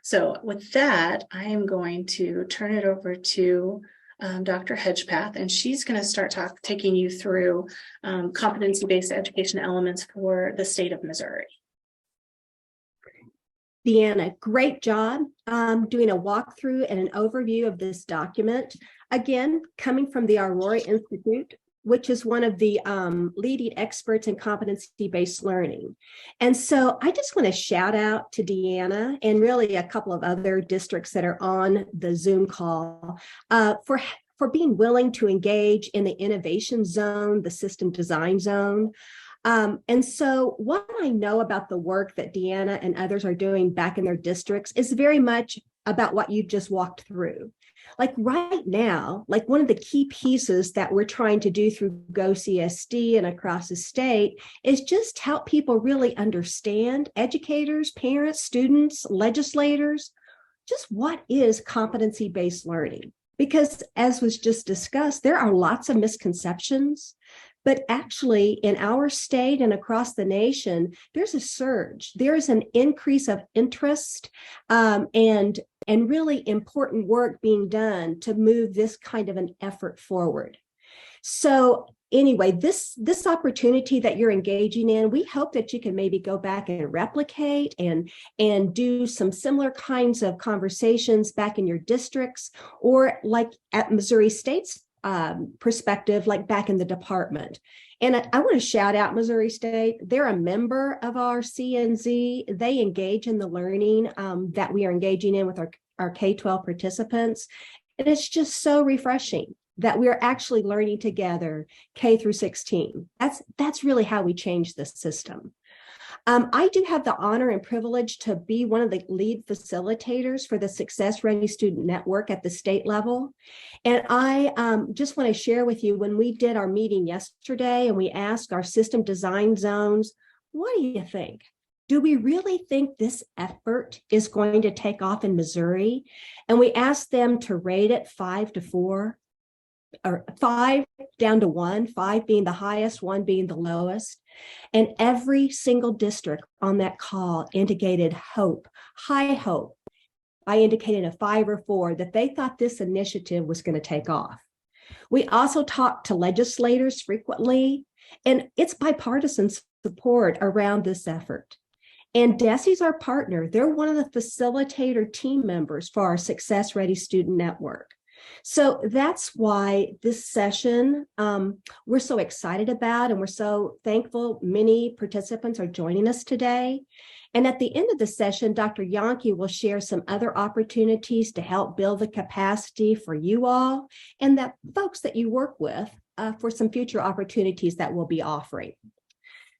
So with that, I am going to turn it over to Dr. Hedgepath, and she's going to start taking you through competency-based education elements for the state of Missouri. Deanna, great job doing a walkthrough and an overview of this document. Again, coming from the Aurora Institute, which is one of the leading experts in competency-based learning. And so I just want to shout out to Deanna and really a couple of other districts that are on the Zoom call for being willing to engage in the innovation zone, the system design zone. And so what I know about the work that Deanna and others are doing back in their districts is very much about what you just walked through. Like right now, like one of the key pieces that we're trying to do through GO-CSD and across the state is just help people really understand, educators, parents, students, legislators, just what is competency-based learning. Because as was just discussed, there are lots of misconceptions. But actually, in our state and across the nation, there's a surge. There's an increase of interest and really important work being done to move this kind of an effort forward. So anyway, this opportunity that you're engaging in, we hope that you can maybe go back and replicate and do some similar kinds of conversations back in your districts, or like at Missouri State's perspective, like back in the department. And I want to shout out Missouri State. They're a member of our CNZ. They engage in the learning that we are engaging in with our K-12 participants. And it's just so refreshing that we're actually learning together K through 16. That's really how we change this system. I do have the honor and privilege to be one of the lead facilitators for the Success Ready Student Network at the state level. And I just want to share with you, when we did our meeting yesterday and we asked our system design zones, what do you think? Do we really think this effort is going to take off in Missouri? And we asked them to rate it 5 to 4. Or 5 down to 1, 5 being the highest, 1 being the lowest. And every single district on that call indicated hope, high hope. I indicated a 5 or 4 that they thought this initiative was going to take off. We also talked to legislators frequently, and it's bipartisan support around this effort. And DESE's our partner. They're one of the facilitator team members for our Success Ready Student Network. So that's why this session we're so excited about, and we're so thankful many participants are joining us today. And at the end of the session, Dr. Yankee will share some other opportunities to help build the capacity for you all and that folks that you work with for some future opportunities that we'll be offering.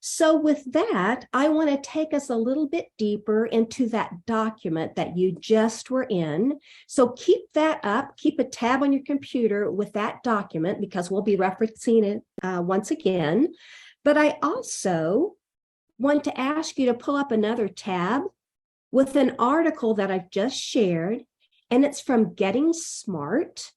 So with that, I want to take us a little bit deeper into that document that you just were in. So keep that up, keep a tab on your computer with that document because we'll be referencing it once again. But I also want to ask you to pull up another tab with an article that I've just shared, and it's from Getting Smart.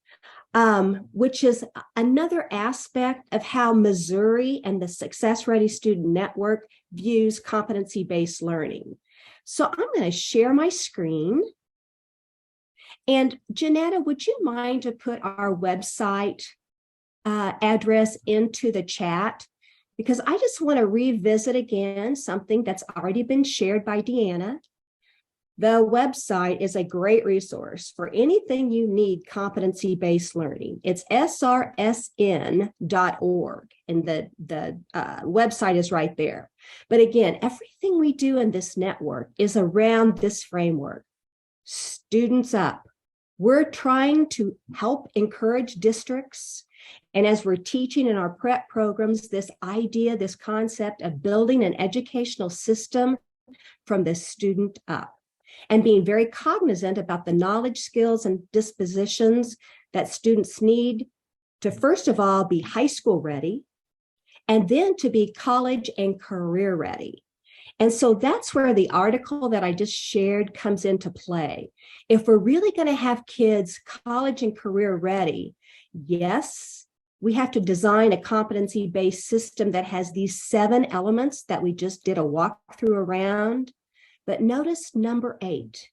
Which is another aspect of how Missouri and the Success Ready Student Network views competency-based learning. So I'm going to share my screen. And Janetta, would you mind to put our website address into the chat? Because I just want to revisit again something that's already been shared by Deanna. The website is a great resource for anything you need competency-based learning. It's srsn.org, and the website is right there. But again, everything we do in this network is around this framework. Students up. We're trying to help encourage districts. And as we're teaching in our prep programs, this idea, this concept of building an educational system from the student up, and being very cognizant about the knowledge, skills, and dispositions that students need to, first of all, be high school ready, and then to be college and career ready. And so that's where the article that I just shared comes into play. If we're really going to have kids college and career ready, yes, we have to design a competency-based system that has these 7 elements that we just did a walkthrough around. But notice number 8.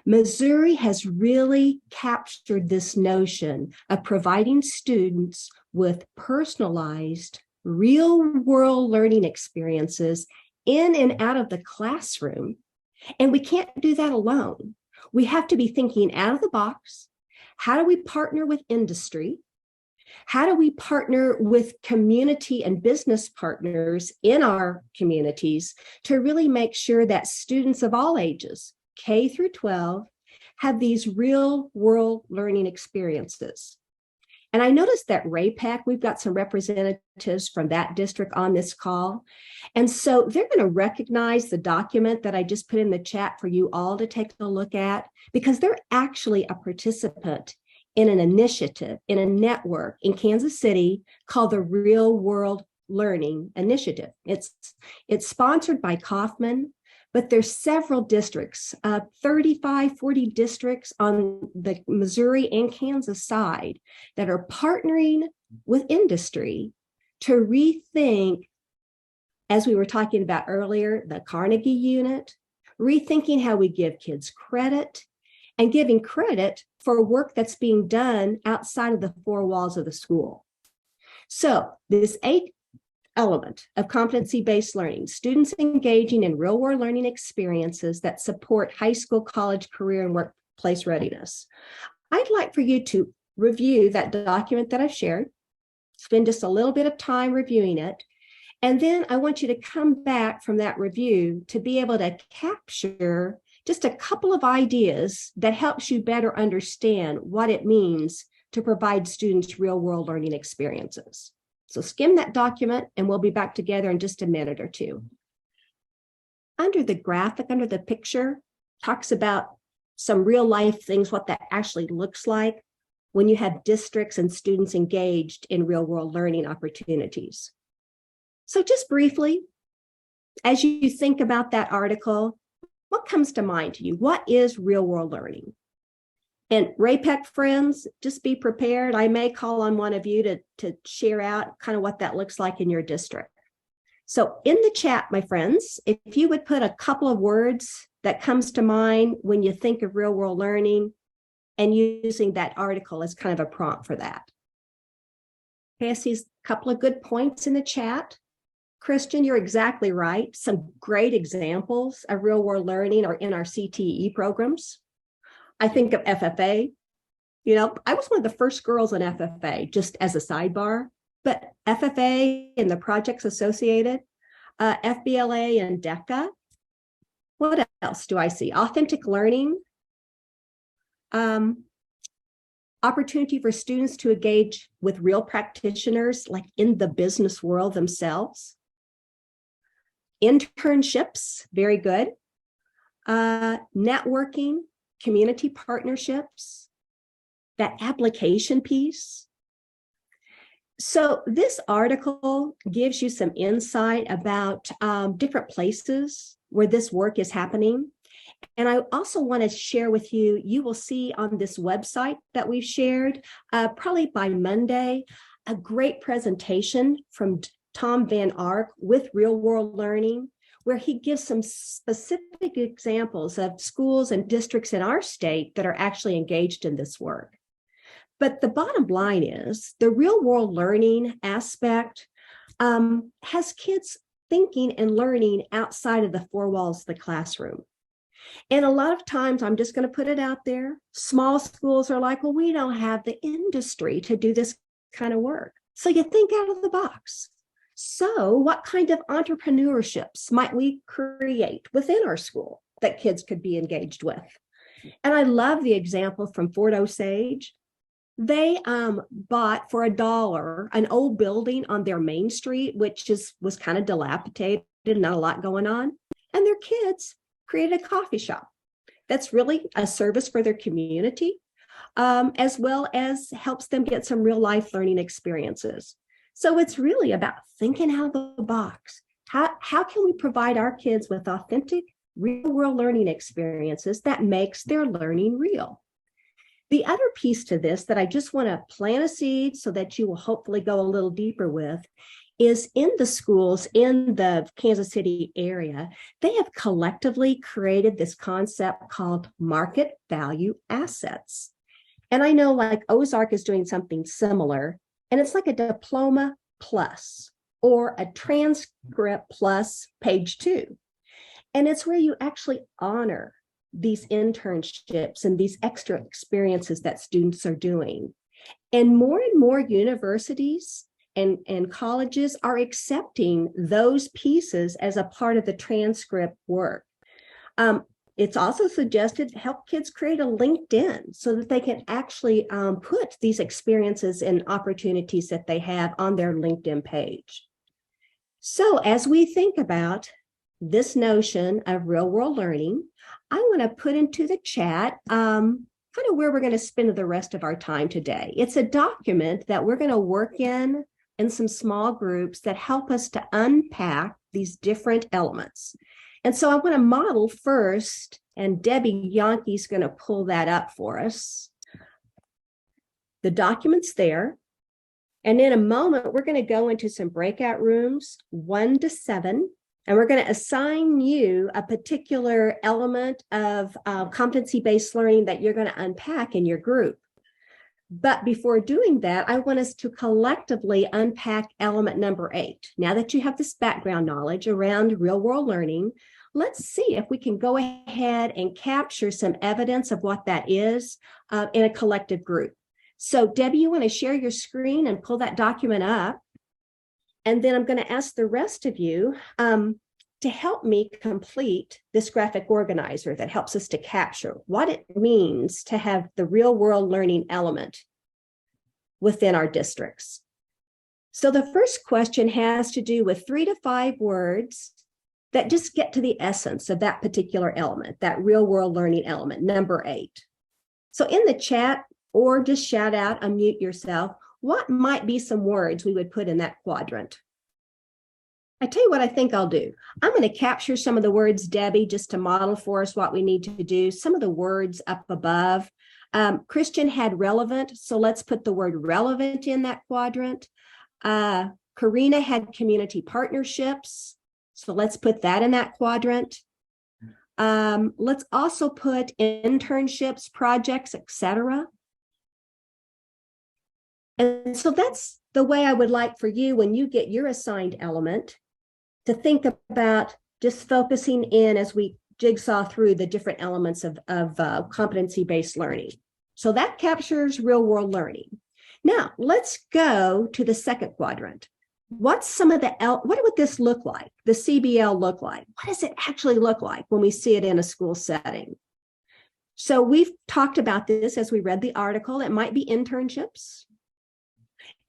Missouri has really captured this notion of providing students with personalized, real world learning experiences in and out of the classroom. And we can't do that alone. We have to be thinking out of the box. How do we partner with industry? How do we partner with community and business partners in our communities to really make sure that students of all ages, K through 12, have these real world learning experiences? And I noticed that RAPAC, we've got some representatives from that district on this call. And so they're going to recognize the document that I just put in the chat for you all to take a look at, because they're actually a participant in an initiative, in a network in Kansas City called the Real World Learning Initiative. It's sponsored by Kauffman, but there's several districts, 35, 40 districts on the Missouri and Kansas side that are partnering with industry to rethink, as we were talking about earlier, the Carnegie unit, rethinking how we give kids credit and giving credit for work that's being done outside of the four walls of the school. So this 8th element of competency-based learning, students engaging in real-world learning experiences that support high school, college, career, and workplace readiness. I'd like for you to review that document that I've shared, spend just a little bit of time reviewing it, and then I want you to come back from that review to be able to capture just a couple of ideas that helps you better understand what it means to provide students real-world learning experiences. So skim that document and we'll be back together in just a minute or two. Under the graphic, under the picture, talks about some real life things, what that actually looks like when you have districts and students engaged in real world learning opportunities. So just briefly, as you think about that article, what comes to mind to you? What is real world learning? And RAPEC friends, just be prepared. I may call on one of you to share out kind of what that looks like in your district. So in the chat, my friends, if you would put a couple of words that comes to mind when you think of real world learning and using that article as kind of a prompt for that. Okay, I see a couple of good points in the chat. Christian, you're exactly right. Some great examples of real world learning are in our CTE programs. I think of FFA. You know, I was one of the first girls in FFA, just as a sidebar, but FFA and the projects associated, FBLA and DECA. What else do I see? Authentic learning, opportunity for students to engage with real practitioners, like in the business world themselves. Internships, very good. Networking, community partnerships, that application piece. So this article gives you some insight about different places where this work is happening. And I also want to share with you, you will see on this website that we've shared, probably by Monday, a great presentation from Tom Van Ark with Real World Learning, where he gives some specific examples of schools and districts in our state that are actually engaged in this work. But the bottom line is the real world learning aspect has kids thinking and learning outside of the four walls of the classroom. And a lot of times, I'm just going to put it out there, small schools are like, well, we don't have the industry to do this kind of work. So you think out of the box. So what kind of entrepreneurships might we create within our school that kids could be engaged with? And I love the example from Fort Osage. They bought for $1 an old building on their main street, which was kind of dilapidated, not a lot going on. And their kids created a coffee shop that's really a service for their community, as well as helps them get some real life learning experiences. So it's really about thinking out of the box. How can we provide our kids with authentic, real world learning experiences that makes their learning real? The other piece to this that I just want to plant a seed so that you will hopefully go a little deeper with is in the schools in the Kansas City area, they have collectively created this concept called market value assets. And I know like Ozark is doing something similar, and it's like a diploma plus or a transcript plus page 2. And it's where you actually honor these internships and these extra experiences that students are doing. And more universities and colleges are accepting those pieces as a part of the transcript work. It's also suggested to help kids create a LinkedIn so that they can actually put these experiences and opportunities that they have on their LinkedIn page. So as we think about this notion of real world learning, I want to put into the chat kind of where we're going to spend the rest of our time today. It's a document that we're going to work in some small groups that help us to unpack these different elements. And so I want to model first, and Debbie Yonke's going to pull that up for us. The document's there. And in a moment, we're going to go into some breakout rooms, 1 to 7, and we're going to assign you a particular element of competency-based learning that you're going to unpack in your group. But before doing that, I want us to collectively unpack element number 8. Now that you have this background knowledge around real-world learning, let's see if we can go ahead and capture some evidence of what that is in a collective group. So Debbie, you want to share your screen and pull that document up? And then I'm going to ask the rest of you to help me complete this graphic organizer that helps us to capture what it means to have the real world learning element within our districts. So the first question has to do with 3 to 5 words that just get to the essence of that particular element, that real world learning element, number 8. So in the chat, or just shout out, unmute yourself, what might be some words we would put in that quadrant? I tell you what I think I'll do. I'm going to capture some of the words, Debbie, just to model for us what we need to do. Some of the words up above. Christian had relevant, so let's put the word relevant in that quadrant. Karina had community partnerships, so let's put that in that quadrant. Let's also put internships, projects, etc. And so that's the way I would like for you, when you get your assigned element, to think about just focusing in as we jigsaw through the different elements of competency-based learning. So that captures real-world learning. Now, let's go to the second quadrant. What's some of the, what would this look like? The CBL look like? What does it actually look like when we see it in a school setting? So we've talked about this as we read the article. It might be internships.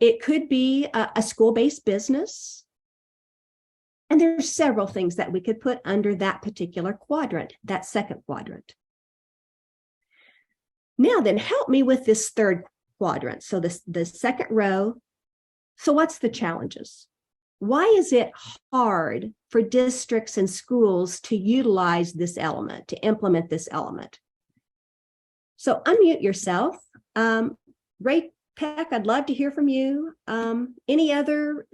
It could be a school-based business. And there's several things that we could put under that particular quadrant, that second quadrant. Now then, help me with this third quadrant. So the second row. So what's the challenges? Why is it hard for districts and schools to utilize this element, to implement this element? So unmute yourself. Ray Peck, I'd love to hear from you. Any other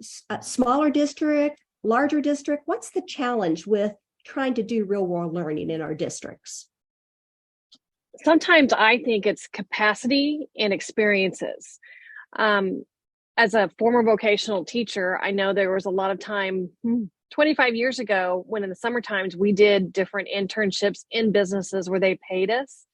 smaller district, larger district? What's the challenge with trying to do real world learning in our districts? Sometimes I think it's capacity and experiences. As a former vocational teacher, I know there was a lot of time 25 years ago when in the summer times we did different internships in businesses where they paid us.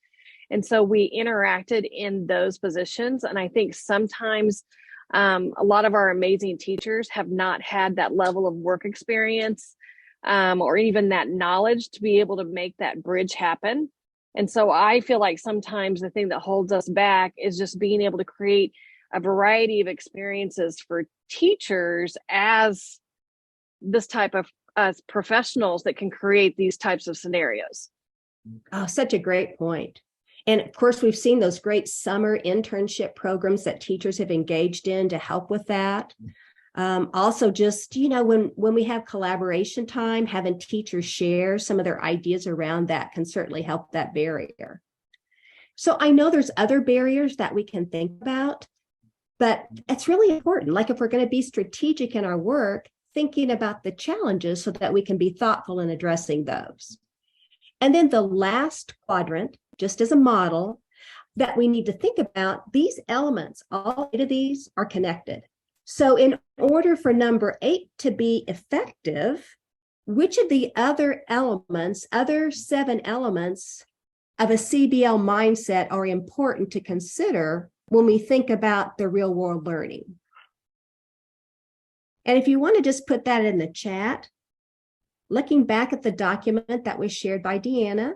And so we interacted in those positions. And I think sometimes a lot of our amazing teachers have not had that level of work experience or even that knowledge to be able to make that bridge happen. And so I feel like sometimes the thing that holds us back is just being able to create a variety of experiences for teachers as this type of as professionals that can create these types of scenarios. Oh, such a great point. And of course, we've seen those great summer internship programs that teachers have engaged in to help with that. Also, just, you know, when we have collaboration time, having teachers share some of their ideas around that can certainly help that barrier. So I know there's other barriers that we can think about. But it's really important. Like if we're going to be strategic in our work, thinking about the challenges so that we can be thoughtful in addressing those. And then the last quadrant, just as a model, that we need to think about, these elements, all 8 of these are connected. So in order for number 8 to be effective, which of the other elements, other 7 elements of a CBL mindset are important to consider when we think about the real world learning? And if you want to just put that in the chat, looking back at the document that was shared by Deanna,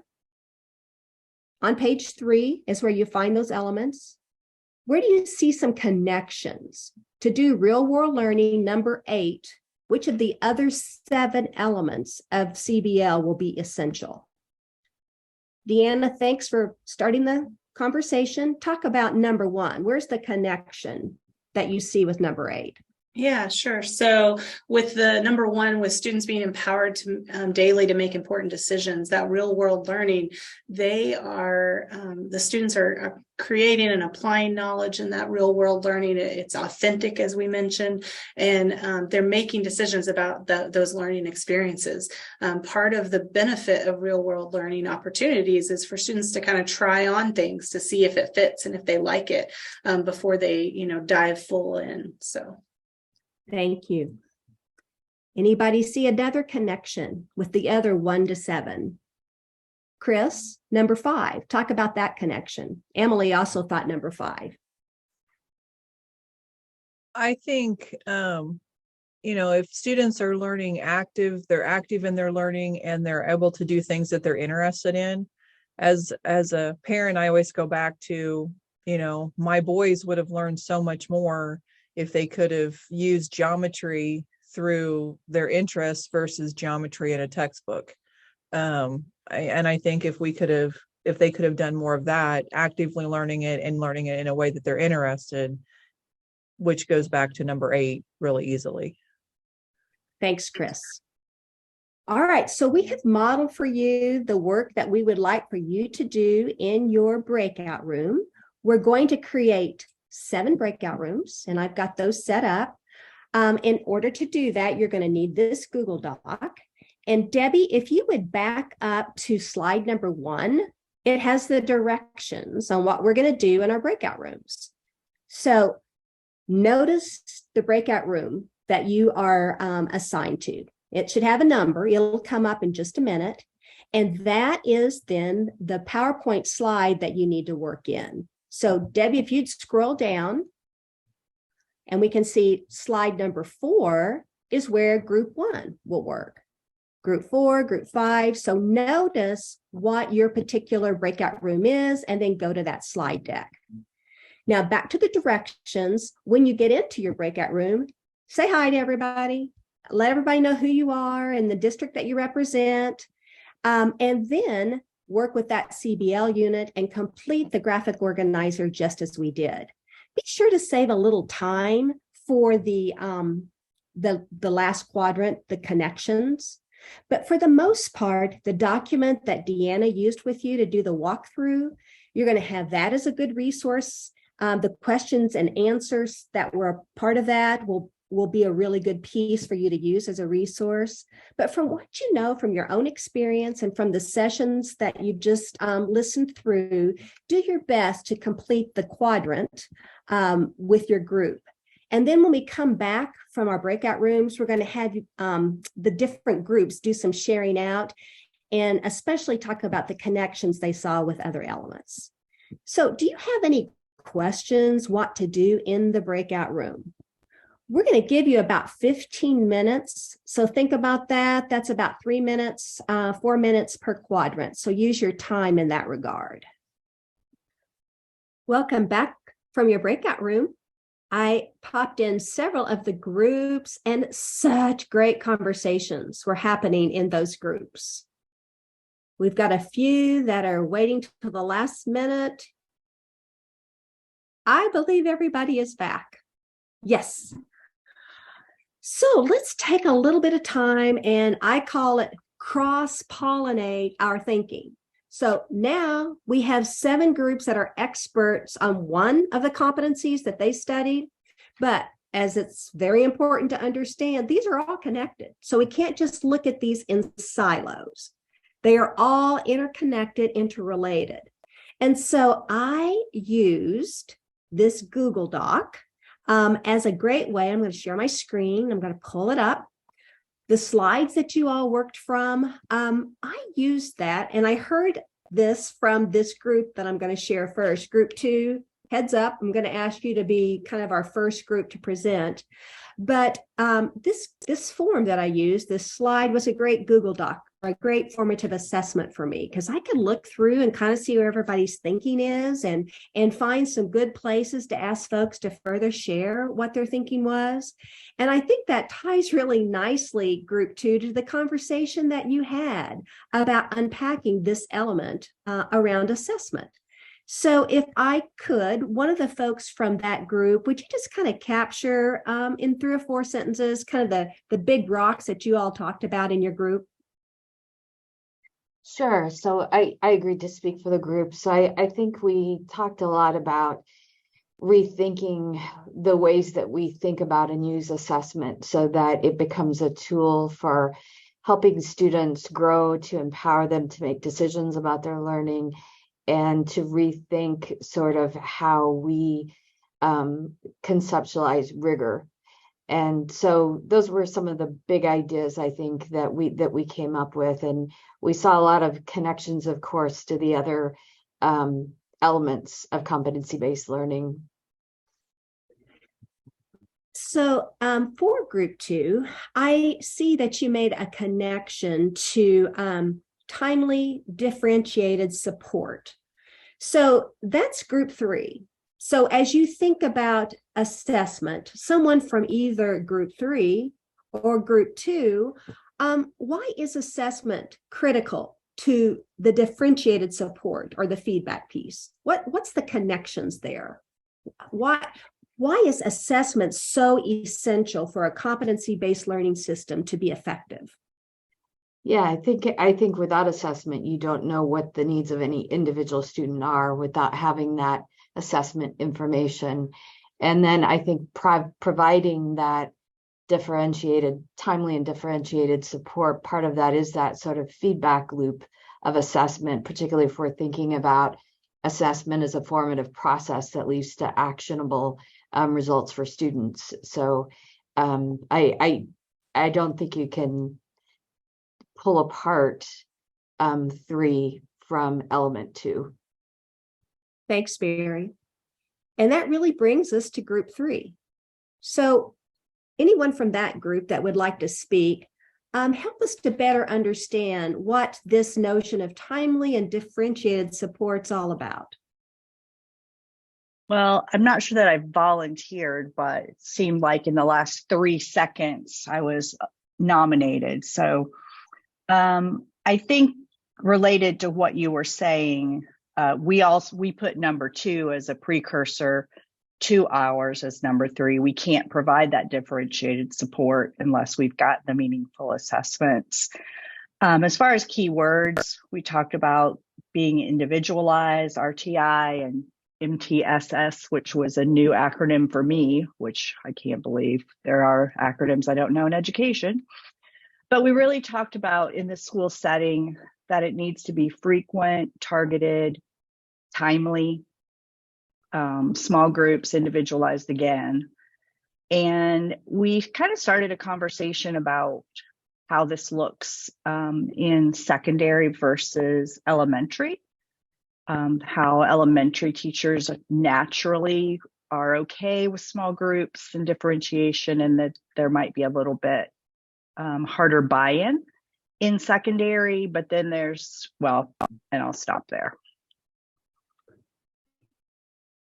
on page 3 is where you find those elements. Where do you see some connections? To do real world learning, number 8, which of the other 7 elements of CBL will be essential? Deanna, thanks for starting the conversation. Talk about number 1. Where's the connection that you see with number 8? Yeah, sure. So with the number 1, with students being empowered to daily to make important decisions, that real world learning, they are, the students are creating and applying knowledge in that real world learning. It's authentic, as we mentioned, and they're making decisions about those learning experiences. Part of the benefit of real world learning opportunities is for students to kind of try on things to see if it fits and if they like it before they, dive full in. So. Thank you. Anybody see another connection with the other 1 to 7? Chris, number 5, talk about that connection. Emily also thought number 5. I think, if students are learning they're active in their learning and they're able to do things that they're interested in. As a parent, I always go back to, my boys would have learned so much more if they could have used geometry through their interests versus geometry in a textbook. I think if they could have done more of that, actively learning it and learning it in a way that they're interested, which goes back to number 8 really easily. Thanks, Chris. All right, so we have modeled for you the work that we would like for you to do in your breakout room. We're going to create 7 breakout rooms, and I've got those set up. In order to do that, you're going to need this Google Doc. And Debbie, if you would back up to slide number 1, it has the directions on what we're going to do in our breakout rooms. So notice the breakout room that you are assigned to. It should have a number. It'll come up in just a minute. And that is then the PowerPoint slide that you need to work in. So Debbie, if you'd scroll down, and we can see slide number 4 is where group 1 will work. Group 4, group 5. So notice what your particular breakout room is, and then go to that slide deck. Now back to the directions. When you get into your breakout room, say hi to everybody. Let everybody know who you are and the district that you represent. And then work with that CBL unit and complete the graphic organizer just as we did. Be sure to save a little time for the last quadrant, the connections. But for the most part, the document that Deanna used with you to do the walkthrough, you're going to have that as a good resource. The questions and answers that were a part of that will be a really good piece for you to use as a resource. But from what you know from your own experience and from the sessions that you just listened through, do your best to complete the quadrant with your group. And then when we come back from our breakout rooms, we're going to have the different groups do some sharing out and especially talk about the connections they saw with other elements. So do you have any questions, what to do in the breakout room? We're going to give you about 15 minutes. So think about that. That's about 3 minutes, 4 minutes per quadrant. So use your time in that regard. Welcome back from your breakout room. I popped in several of the groups and such great conversations were happening in those groups. We've got a few that are waiting till the last minute. I believe everybody is back. Yes. So let's take a little bit of time, and I call it cross-pollinate our thinking. So now we have 7 groups that are experts on one of the competencies that they studied. But as it's very important to understand, these are all connected. So we can't just look at these in silos. They are all interconnected, interrelated. And so I used this Google Doc as a great way. I'm going to share my screen. I'm going to pull it up. The slides that you all worked from, I used that, and I heard this from this group that I'm going to share first. Group 2, heads up, I'm going to ask you to be kind of our first group to present. But this form that I used, this slide, was a great Google Doc, a great formative assessment for me, because I could look through and kind of see where everybody's thinking is and find some good places to ask folks to further share what their thinking was. And I think that ties really nicely, group 2, to the conversation that you had about unpacking this element around assessment. So if I could, one of the folks from that group, would you just kind of capture in 3 or 4 sentences kind of the big rocks that you all talked about in your group? Sure. So I agreed to speak for the group. So I think we talked a lot about rethinking the ways that we think about and use assessment so that it becomes a tool for helping students grow, to empower them to make decisions about their learning, and to rethink sort of how we conceptualize rigor. And so those were some of the big ideas, I think, that we came up with. And we saw a lot of connections, of course, to the other elements of competency-based learning. So for group 2, I see that you made a connection to timely differentiated support. So that's group 3. So as you think about assessment, someone from either group 3 or group 2, why is assessment critical to the differentiated support or the feedback piece? What's the connections there? Why is assessment so essential for a competency-based learning system to be effective? Yeah, I think without assessment, you don't know what the needs of any individual student are without having that assessment information. And then I think providing that timely and differentiated support, part of that is that sort of feedback loop of assessment, particularly if we're thinking about assessment as a formative process that leads to actionable results for students. So I don't think you can pull apart 3 from element 2. Thanks, Mary. And that really brings us to group 3. So anyone from that group that would like to speak, help us to better understand what this notion of timely and differentiated support's all about. Well, I'm not sure that I volunteered, but it seemed like in the last 3 seconds I was nominated. So I think related to what you were saying, we put number 2 as a precursor to ours as number 3. We can't provide that differentiated support unless we've got the meaningful assessments. As far as keywords, we talked about being individualized, RTI, and MTSS, which was a new acronym for me, which I can't believe there are acronyms I don't know in education. But we really talked about in the school setting that it needs to be frequent, targeted, timely, small groups, individualized again. And we kind of started a conversation about how this looks in secondary versus elementary, how elementary teachers naturally are okay with small groups and differentiation, and that there might be a little bit harder buy-in in secondary, but then there's, well, and I'll stop there.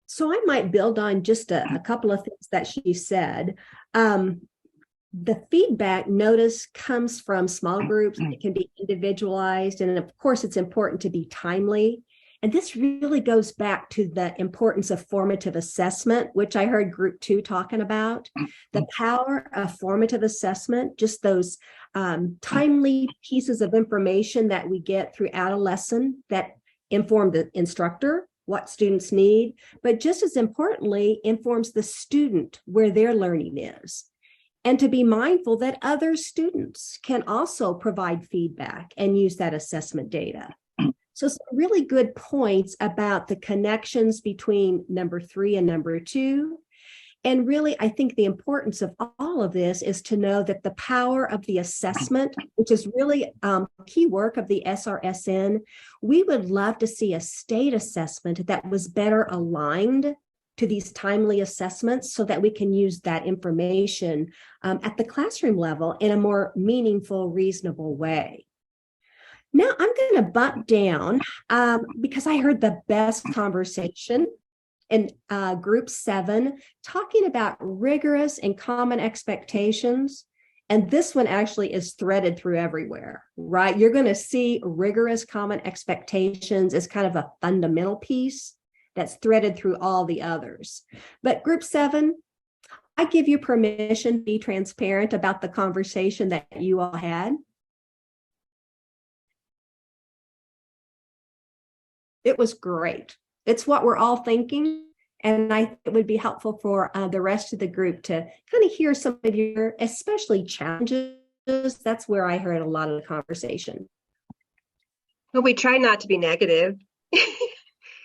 So I might build on just a couple of things that she said. The feedback, notice, comes from small groups. It can be individualized. And of course, it's important to be timely. And this really goes back to the importance of formative assessment, which I heard group 2 talking about. The power of formative assessment, just those timely pieces of information that we get throughout a lesson that inform the instructor what students need, but just as importantly, informs the student where their learning is. And to be mindful that other students can also provide feedback and use that assessment data. So some really good points about the connections between number 3 and number 2. And really, I think the importance of all of this is to know that the power of the assessment, which is really key work of the SRSN, we would love to see a state assessment that was better aligned to these timely assessments so that we can use that information at the classroom level in a more meaningful, reasonable way. Now I'm going to bump down because I heard the best conversation in group 7, talking about rigorous and common expectations. And this one actually is threaded through everywhere, right? You're going to see rigorous common expectations as kind of a fundamental piece that's threaded through all the others. But group 7, I give you permission to be transparent about the conversation that you all had. It was great. It's what we're all thinking. And I think it would be helpful for the rest of the group to kind of hear some of your, especially challenges. That's where I heard a lot of the conversation. Well, we try not to be negative.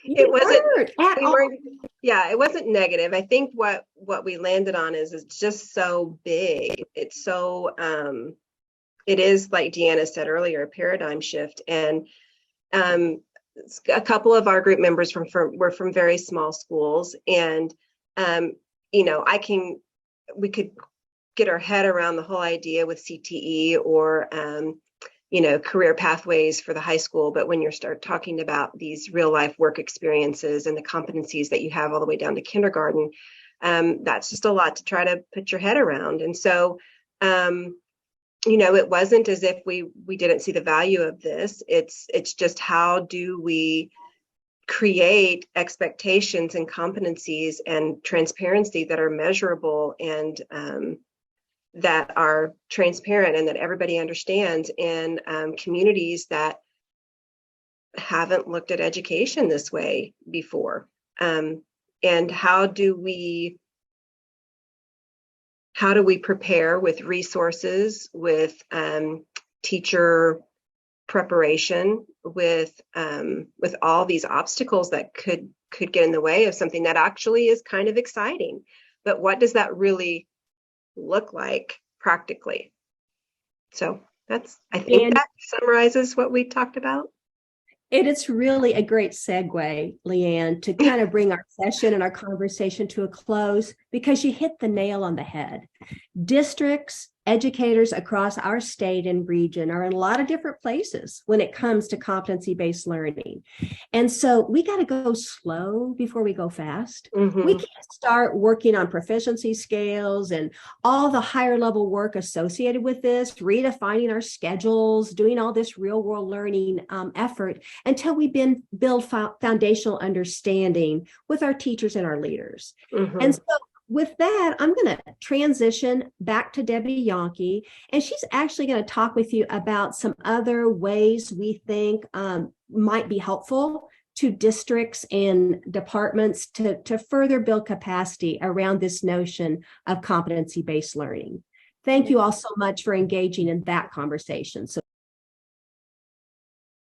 It wasn't negative. I think what we landed on is it's just so big. It's so, it is, like Deanna said earlier, a paradigm shift. And a couple of our group members were from very small schools, and we could get our head around the whole idea with CTE or career pathways for the high school. But when you start talking about these real life work experiences and the competencies that you have all the way down to kindergarten, that's just a lot to try to put your head around. And so it wasn't as if we didn't see the value of this. It's just, how do we create expectations and competencies and transparency that are measurable and that are transparent and that everybody understands in communities that haven't looked at education this way before. And how do we prepare with resources, with teacher preparation, with all these obstacles that could get in the way of something that actually is kind of exciting? But what does that really look like practically? So I think that summarizes what we talked about. And it's really a great segue, Leanne, to kind of bring our session and our conversation to a close, because you hit the nail on the head. Districts, educators across our state and region are in a lot of different places when it comes to competency-based learning. And so we got to go slow before we go fast. Mm-hmm. We can't start working on proficiency scales and all the higher level work associated with this, redefining our schedules, doing all this real world learning effort until we build foundational understanding with our teachers and our leaders. Mm-hmm. And so with that, I'm going to transition back to Debbie Yankee, and she's actually going to talk with you about some other ways we think might be helpful to districts and departments to further build capacity around this notion of competency-based learning. Thank you all so much for engaging in that conversation. So